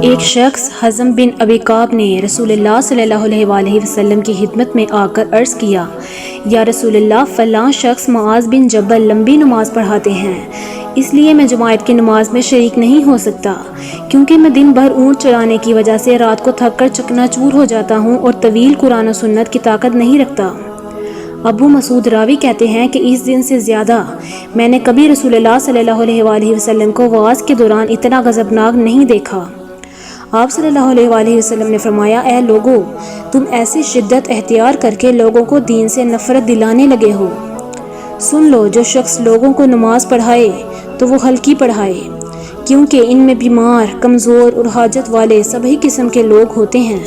ایک شخص حزم بن ابی کعب نے رسول اللہ صلی اللہ علیہ وآلہ وسلم کی خدمت میں آ کر عرض کیا، یا رسول اللہ، فلاں شخص معاذ بن جبل لمبی نماز پڑھاتے ہیں، اس لیے میں جماعت کی نماز میں شریک نہیں ہو سکتا، کیونکہ میں دن بھر اونٹ چلانے کی وجہ سے رات کو تھک کر چکنا چور ہو جاتا ہوں اور طویل قرآن و سنت کی طاقت نہیں رکھتا۔ ابو مسعود راوی کہتے ہیں کہ اس دن سے زیادہ میں نے کبھی رسول اللہ صلی اللہ علیہ وآلہ وسلم کو وعظ کے دوران اتنا غضبناک نہیں دیکھا۔ آپ صلی اللہ علیہ وآلہ وسلم نے فرمایا، اے لوگو، تم ایسی شدت اختیار کر کے لوگوں کو دین سے نفرت دلانے لگے ہو۔ سن لو، جو شخص لوگوں کو نماز پڑھائے تو وہ ہلکی پڑھائے، کیونکہ ان میں بیمار، کمزور اور حاجت والے سبھی قسم کے لوگ ہوتے ہیں۔